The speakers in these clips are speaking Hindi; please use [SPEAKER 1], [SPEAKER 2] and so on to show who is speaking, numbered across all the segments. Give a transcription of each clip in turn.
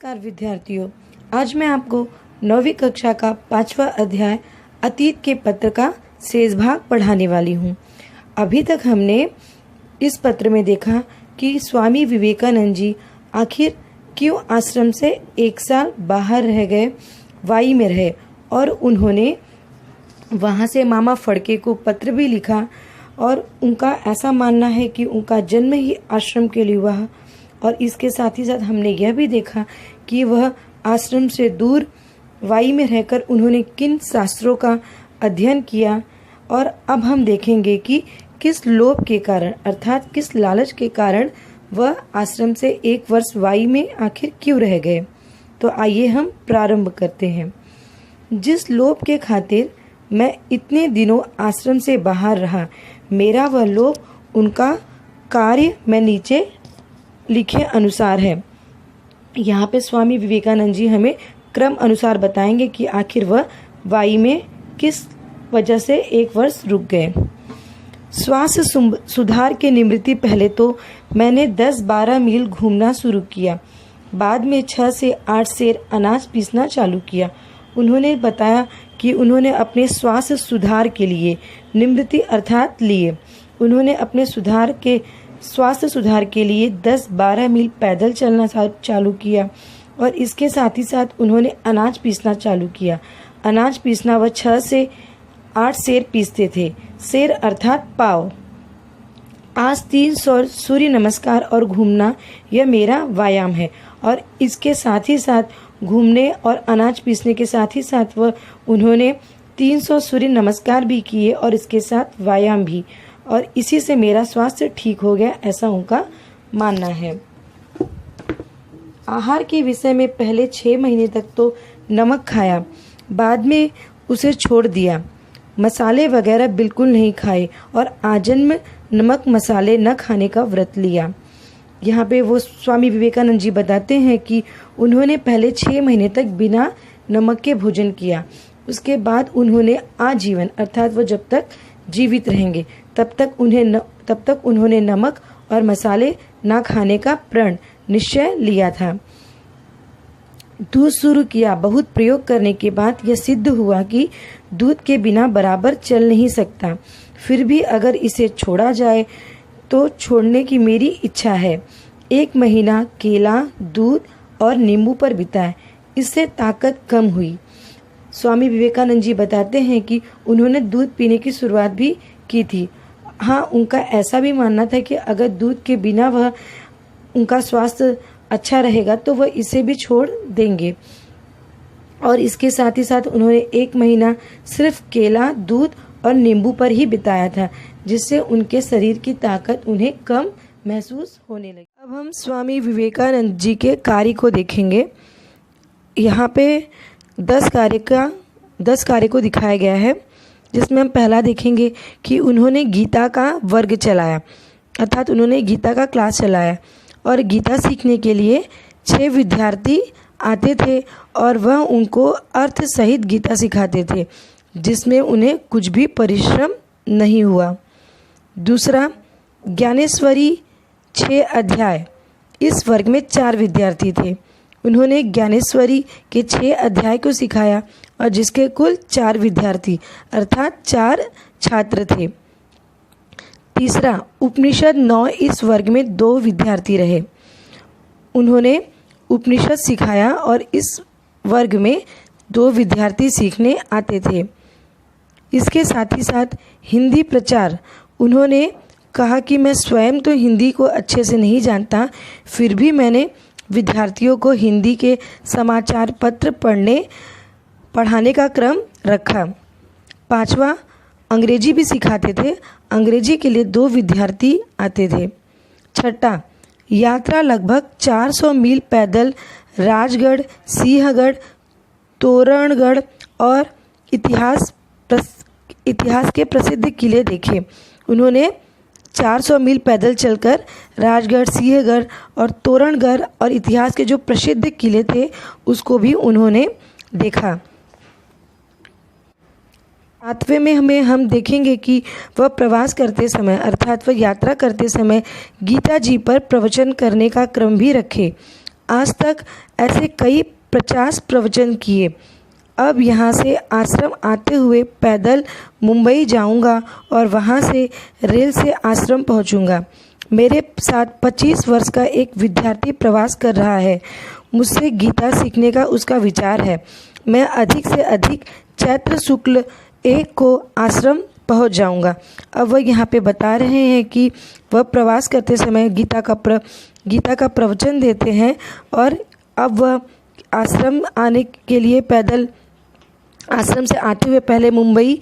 [SPEAKER 1] नमस्कार विद्यार्थियों, आज मैं आपको 9वीं कक्षा का 5वां अध्याय अतीत के पत्र का शेष भाग पढ़ाने वाली हूँ। अभी तक हमने इस पत्र में देखा कि स्वामी विवेकानंद जी आखिर क्यों आश्रम से 1 साल बाहर रह गए, वाई में रहे और उन्होंने वहाँ से मामा फड़के को पत्र भी लिखा और उनका ऐसा मानना है कि उनका जन्म ही आश्रम के लिए हुआ। और इसके साथ ही साथ हमने यह भी देखा कि वह आश्रम से दूर वाई में रहकर उन्होंने किन शास्त्रों का अध्ययन किया। और अब हम देखेंगे कि किस लोभ के कारण अर्थात किस लालच के कारण वह आश्रम से 1 वर्ष वाई में आखिर क्यों रह गए। तो आइए हम प्रारंभ करते हैं। जिस लोभ के खातिर मैं इतने दिनों आश्रम से बाहर रहा, मेरा वह लोभ उनका कार्य मैं नीचे लिखे अनुसार है। यहाँ पे स्वामी विवेकानंद जी हमें क्रम अनुसार बताएंगे कि आखिर वह वाई में किस वजह से 1 वर्ष रुक गए। स्वास्थ्य सुधार के निमित्त पहले तो मैंने 10-12 मील घूमना शुरू किया। बाद में 6 से 8 सेर अनाज पीसना चालू किया। उन्होंने बताया कि उन्होंने अपने स्वास्थ्य सुधार के लिए निवृत्ति अर्थात लिए उन्होंने अपने स्वास्थ्य सुधार के लिए 10-12 मील पैदल चलना चालू किया और इसके साथ ही साथ उन्होंने अनाज पीसना चालू किया। अनाज पीसना वह 6 से 8 सेर पीसते थे। सेर अर्थात पाव। आज 300 सूर्य नमस्कार और घूमना यह मेरा व्यायाम है। और इसके साथ ही साथ घूमने और अनाज पीसने के साथ ही साथ उन्होंने 300 सूर्य नमस्कार भी किए और इसके साथ व्यायाम भी, और इसी से मेरा स्वास्थ्य ठीक हो गया, ऐसा उनका मानना है। आहार के विषय में पहले 6 महीने तक तो नमक खाया, बाद में उसे छोड़ दिया। मसाले वगैरह बिल्कुल नहीं खाए और आजन्म नमक मसाले न खाने का व्रत लिया। यहाँ पे वो स्वामी विवेकानंद जी बताते हैं कि उन्होंने पहले 6 महीने तक बिना नमक के भोजन किया। उसके बाद उन्होंने आजीवन अर्थात वो जब तक जीवित रहेंगे तब तक उन्होंने नमक और मसाले ना खाने का प्रण निश्चय लिया था। दूध शुरू किया। बहुत प्रयोग करने के बाद यह सिद्ध हुआ कि दूध के बिना बराबर चल नहीं सकता। फिर भी अगर इसे छोड़ा जाए तो छोड़ने की मेरी इच्छा है। 1 महीना केला, दूध और नींबू पर बिताए, इससे ताकत कम हुई। स्वामी विवेकानंद जी बताते हैं कि उन्होंने दूध पीने की शुरुआत भी की थी। हाँ, उनका ऐसा भी मानना था कि अगर दूध के बिना उनका स्वास्थ्य अच्छा रहेगा तो वह इसे भी छोड़ देंगे। और इसके साथ ही साथ उन्होंने 1 महीना सिर्फ केला, दूध और नींबू पर ही बिताया था, जिससे उनके शरीर की ताकत उन्हें कम महसूस होने लगी। अब हम स्वामी विवेकानंद जी के कार्य को देखेंगे। यहाँ पे 10 कार्य को दिखाया गया है, जिसमें हम पहला देखेंगे कि उन्होंने गीता का वर्ग चलाया, अर्थात उन्होंने गीता का क्लास चलाया और गीता सीखने के लिए 6 विद्यार्थी आते थे और वह उनको अर्थ सहित गीता सिखाते थे, जिसमें उन्हें कुछ भी परिश्रम नहीं हुआ। दूसरा, ज्ञानेश्वरी 6 अध्याय। इस वर्ग में 4 विद्यार्थी थे। उन्होंने ज्ञानेश्वरी के 6 अध्याय को सिखाया और जिसके कुल 4 विद्यार्थी अर्थात 4 छात्र थे। तीसरा, उपनिषद 9। इस वर्ग में 2 विद्यार्थी रहे। उन्होंने उपनिषद सिखाया और इस वर्ग में 2 विद्यार्थी सीखने आते थे। इसके साथ ही साथ हिंदी प्रचार। उन्होंने कहा कि मैं स्वयं तो हिंदी को अच्छे से नहीं जानता, फिर भी मैंने विद्यार्थियों को हिंदी के समाचार पत्र पढ़ाने का क्रम रखा। 5वां, अंग्रेजी भी सिखाते थे। अंग्रेजी के लिए 2 विद्यार्थी आते थे। 6ठा, यात्रा लगभग 400 मील पैदल राजगढ़, सिंहगढ़, तोरणगढ़ और इतिहास के प्रसिद्ध किले देखे। उन्होंने 400 मील पैदल चलकर राजगढ़, सिंहगढ़ और तोरणगढ़ और इतिहास के जो प्रसिद्ध किले थे उसको भी उन्होंने देखा। 7वें में हम देखेंगे कि वह प्रवास करते समय अर्थात वह यात्रा करते समय गीता जी पर प्रवचन करने का क्रम भी रखे। आज तक ऐसे कई 50 प्रवचन किए। अब यहाँ से आश्रम आते हुए पैदल मुंबई जाऊँगा और वहाँ से रेल से आश्रम पहुँचूँगा। मेरे साथ 25 वर्ष का एक विद्यार्थी प्रवास कर रहा है। मुझसे गीता सीखने का उसका विचार है। मैं अधिक से अधिक चैत्र शुक्ल 1 को आश्रम पहुंच जाऊंगा। अब वह यहाँ पे बता रहे हैं कि वह प्रवास करते समय गीता का प्रवचन देते हैं और अब वह आश्रम आने के लिए पैदल आश्रम से आते हुए पहले मुंबई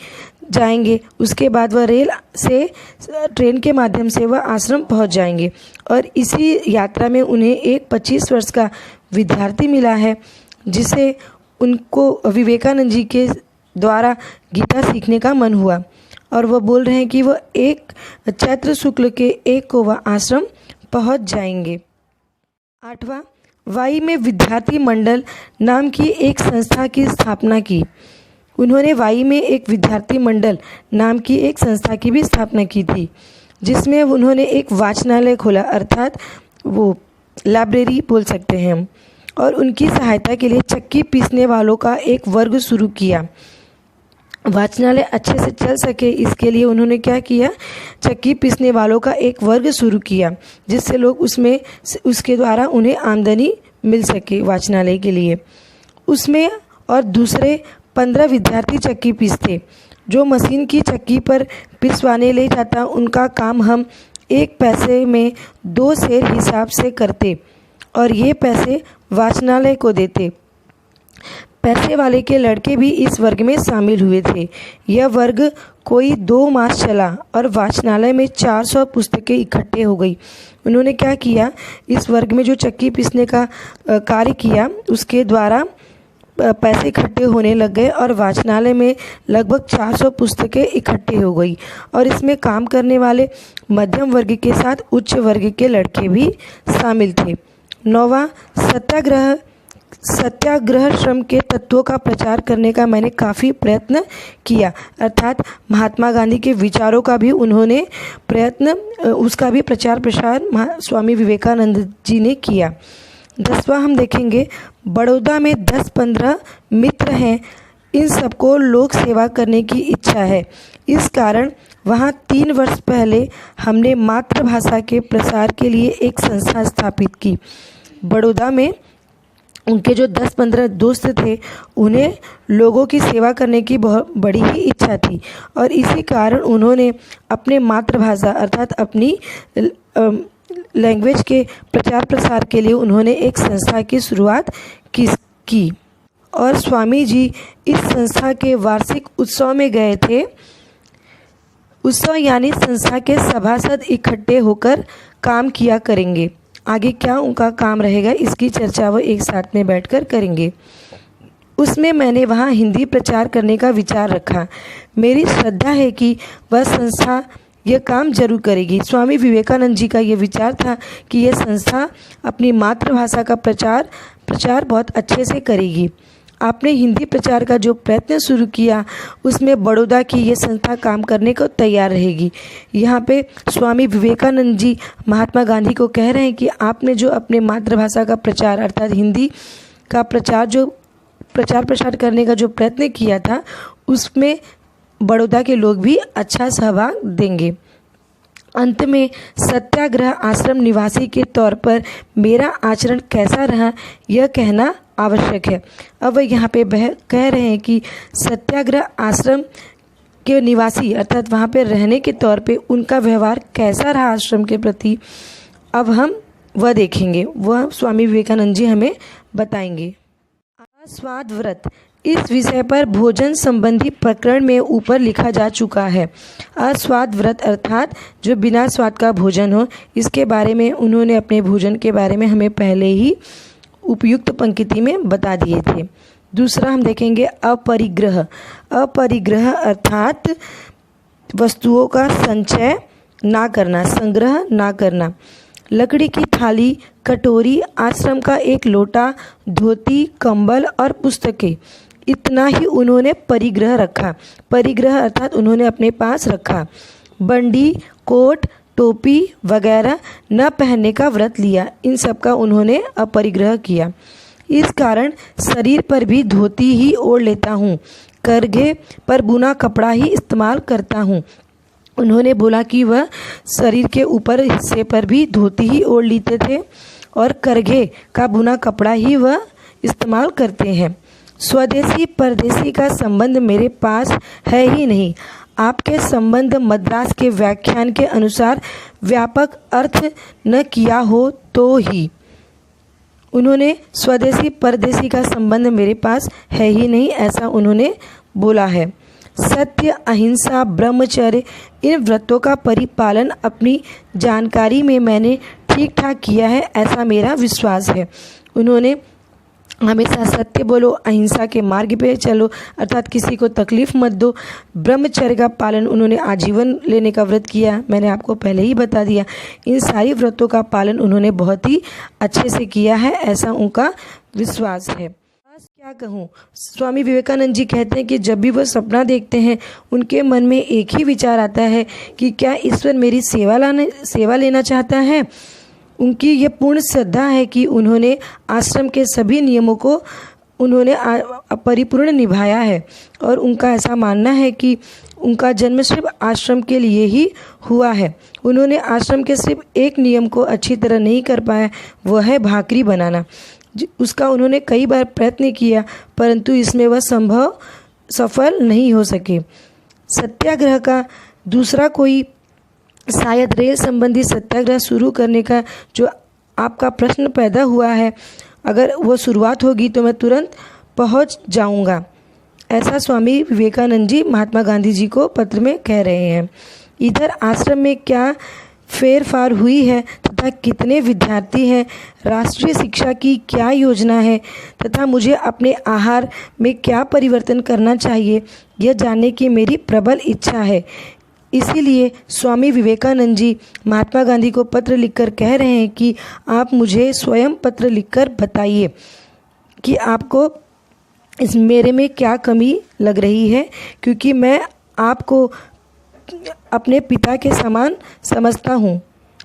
[SPEAKER 1] जाएंगे, उसके बाद वह रेल से ट्रेन के माध्यम से वह आश्रम पहुंच जाएंगे। और इसी यात्रा में उन्हें एक 25 वर्ष का विद्यार्थी मिला है जिसे उनको विवेकानंद जी के द्वारा गीता सीखने का मन हुआ और वह बोल रहे हैं कि वह एक चैत्र शुक्ल के 1 को वह आश्रम पहुंच जाएंगे। 8वां, वाई में विद्यार्थी मंडल नाम की एक संस्था की स्थापना की। उन्होंने वाई में एक विद्यार्थी मंडल नाम की एक संस्था की भी स्थापना की थी, जिसमें उन्होंने एक वाचनालय खोला, अर्थात वो लाइब्रेरी बोल सकते हैं हम, और उनकी सहायता के लिए चक्की पीसने वालों का एक वर्ग शुरू किया। वाचनालय अच्छे से चल सके इसके लिए उन्होंने क्या किया, चक्की पीसने वालों का एक वर्ग शुरू किया, जिससे लोग उसके द्वारा उन्हें आमदनी मिल सके वाचनालय के लिए। उसमें और दूसरे 15 विद्यार्थी चक्की पीसते। जो मशीन की चक्की पर पिसवाने ले जाता उनका काम हम 1 पैसे में 2 सेर हिसाब से करते और ये पैसे वाचनालय को देते। पैसे वाले के लड़के भी इस वर्ग में शामिल हुए थे। यह वर्ग कोई 2 मास चला और वाचनालय में 400 पुस्तकें इकट्ठे हो गई। उन्होंने क्या किया, इस वर्ग में जो चक्की पीसने का कार्य किया उसके द्वारा पैसे इकट्ठे होने लग गए और वाचनालय में लगभग 400 पुस्तकें इकट्ठे हो गई और इसमें काम करने वाले मध्यम वर्ग के साथ उच्च वर्ग के लड़के भी शामिल थे। 9वां, सत्याग्रह श्रम के तत्वों का प्रचार करने का मैंने काफ़ी प्रयत्न किया, अर्थात महात्मा गांधी के विचारों का भी उन्होंने उसका भी प्रचार प्रसार स्वामी विवेकानंद जी ने किया। 10वां हम देखेंगे, बड़ौदा में 10-15 मित्र हैं। इन सबको लोक सेवा करने की इच्छा है। इस कारण वहाँ 3 वर्ष पहले हमने मातृभाषा के प्रसार के लिए एक संस्था स्थापित की। बड़ौदा में उनके जो 10-15 दोस्त थे उन्हें लोगों की सेवा करने की बहुत बड़ी ही इच्छा थी और इसी कारण उन्होंने अपने मातृभाषा अर्थात अपनी लैंग्वेज के प्रचार प्रसार के लिए उन्होंने एक संस्था की शुरुआत की और स्वामी जी इस संस्था के वार्षिक उत्सव में गए थे। उत्सव यानी संस्था के सभासद इकट्ठे होकर काम किया करेंगे। आगे क्या उनका काम रहेगा इसकी चर्चा वो एक साथ में बैठकर करेंगे। उसमें मैंने वहाँ हिंदी प्रचार करने का विचार रखा। मेरी श्रद्धा है कि वह संस्था यह काम जरूर करेगी। स्वामी विवेकानंद जी का ये विचार था कि यह संस्था अपनी मातृभाषा का प्रचार बहुत अच्छे से करेगी। आपने हिंदी प्रचार का जो प्रयत्न शुरू किया उसमें बड़ौदा की ये संस्था काम करने को तैयार रहेगी। यहाँ पे स्वामी विवेकानंद जी महात्मा गांधी को कह रहे हैं कि आपने जो अपने मातृभाषा का प्रचार अर्थात हिंदी का प्रचार प्रसार करने का जो प्रयत्न किया था उसमें बड़ौदा के लोग भी अच्छा सहभाग देंगे। अंत में सत्याग्रह आश्रम निवासी के तौर पर मेरा आचरण कैसा रहा यह कहना आवश्यक है। अब यहाँ पे कह रहे हैं कि सत्याग्रह आश्रम के निवासी अर्थात वहाँ पे रहने के तौर पे उनका व्यवहार कैसा रहा आश्रम के प्रति, अब हम वह देखेंगे, वह स्वामी विवेकानंद जी हमें बताएंगे। आस्वाद व्रत, इस विषय पर भोजन संबंधी प्रकरण में ऊपर लिखा जा चुका है। आस्वाद व्रत अर्थात जो बिना स्वाद का भोजन हो, इसके बारे में उन्होंने अपने भोजन के बारे में हमें पहले ही उपयुक्त पंक्ति में बता दिए थे। दूसरा हम देखेंगे अपरिग्रह। अपरिग्रह अर्थात वस्तुओं का संचय ना करना, संग्रह ना करना। लकड़ी की थाली, कटोरी, आश्रम का एक लोटा, धोती, कंबल और पुस्तकें, इतना ही उन्होंने परिग्रह रखा। परिग्रह अर्थात उन्होंने अपने पास रखा। बंडी, कोट, टोपी वगैरह न पहनने का व्रत लिया। इन सब का उन्होंने अपरिग्रह किया। इस कारण शरीर पर भी धोती ही ओढ़ लेता हूँ, करघे पर बुना कपड़ा ही इस्तेमाल करता हूँ। उन्होंने बोला कि वह शरीर के ऊपर हिस्से पर भी धोती ही ओढ़ लेते थे और करघे का बुना कपड़ा ही वह इस्तेमाल करते हैं। स्वदेशी परदेशी का संबंध मेरे पास है ही नहीं। आपके संबंध मद्रास के व्याख्यान के अनुसार व्यापक अर्थ न किया हो तो ही। उन्होंने स्वदेशी परदेशी का संबंध मेरे पास है ही नहीं, ऐसा उन्होंने बोला है। सत्य, अहिंसा, ब्रह्मचर्य, इन व्रतों का परिपालन अपनी जानकारी में मैंने ठीक ठाक किया है, ऐसा मेरा विश्वास है। उन्होंने हमेशा सत्य बोलो, अहिंसा के मार्ग पे चलो, अर्थात किसी को तकलीफ मत दो। ब्रह्मचर्य का पालन उन्होंने आजीवन लेने का व्रत किया, मैंने आपको पहले ही बता दिया। इन सारी व्रतों का पालन उन्होंने बहुत ही अच्छे से किया है, ऐसा उनका विश्वास है। बस क्या कहूँ, स्वामी विवेकानंद जी कहते हैं कि जब भी वह सपना देखते हैं उनके मन में एक ही विचार आता है कि क्या ईश्वर मेरी सेवा लेना चाहता है। उनकी ये पूर्ण श्रद्धा है कि उन्होंने आश्रम के सभी नियमों को उन्होंने परिपूर्ण निभाया है और उनका ऐसा मानना है कि उनका जन्म सिर्फ आश्रम के लिए ही हुआ है। उन्होंने आश्रम के सिर्फ एक नियम को अच्छी तरह नहीं कर पाया, वह है भाकरी बनाना। उसका उन्होंने कई बार प्रयत्न किया परंतु इसमें वह सफल नहीं हो सके। सत्याग्रह का दूसरा कोई शायद रेल संबंधी सत्याग्रह शुरू करने का जो आपका प्रश्न पैदा हुआ है, अगर वो शुरुआत होगी तो मैं तुरंत पहुंच जाऊंगा, ऐसा स्वामी विवेकानंद जी महात्मा गांधी जी को पत्र में कह रहे हैं। इधर आश्रम में क्या फेरफार हुई है तथा कितने विद्यार्थी हैं, राष्ट्रीय शिक्षा की क्या योजना है तथा मुझे अपने आहार में क्या परिवर्तन करना चाहिए, यह जानने की मेरी प्रबल इच्छा है। इसीलिए स्वामी विवेकानंद जी महात्मा गांधी को पत्र लिखकर कह रहे हैं कि आप मुझे स्वयं पत्र लिखकर बताइए कि आपको इस मेरे में क्या कमी लग रही है, क्योंकि मैं आपको अपने पिता के समान समझता हूँ।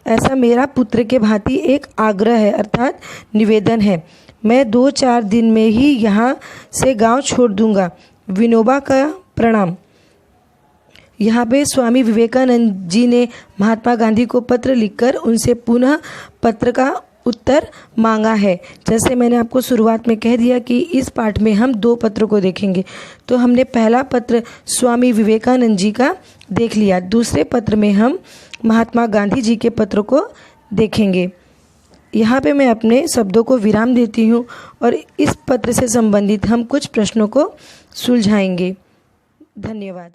[SPEAKER 1] ऐसा मेरा पुत्र के भांति एक आग्रह है, अर्थात निवेदन है। मैं 2-4 दिन में ही यहाँ से गांव छोड़ दूँगा। विनोबा का प्रणाम। यहाँ पे स्वामी विवेकानंद जी ने महात्मा गांधी को पत्र लिखकर उनसे पुनः पत्र का उत्तर मांगा है। जैसे मैंने आपको शुरुआत में कह दिया कि इस पाठ में हम 2 पत्रों को देखेंगे, तो हमने पहला पत्र स्वामी विवेकानंद जी का देख लिया, दूसरे पत्र में हम महात्मा गांधी जी के पत्र को देखेंगे। यहाँ पे मैं अपने शब्दों को विराम देती हूँ और इस पत्र से संबंधित हम कुछ प्रश्नों को सुलझाएंगे। धन्यवाद।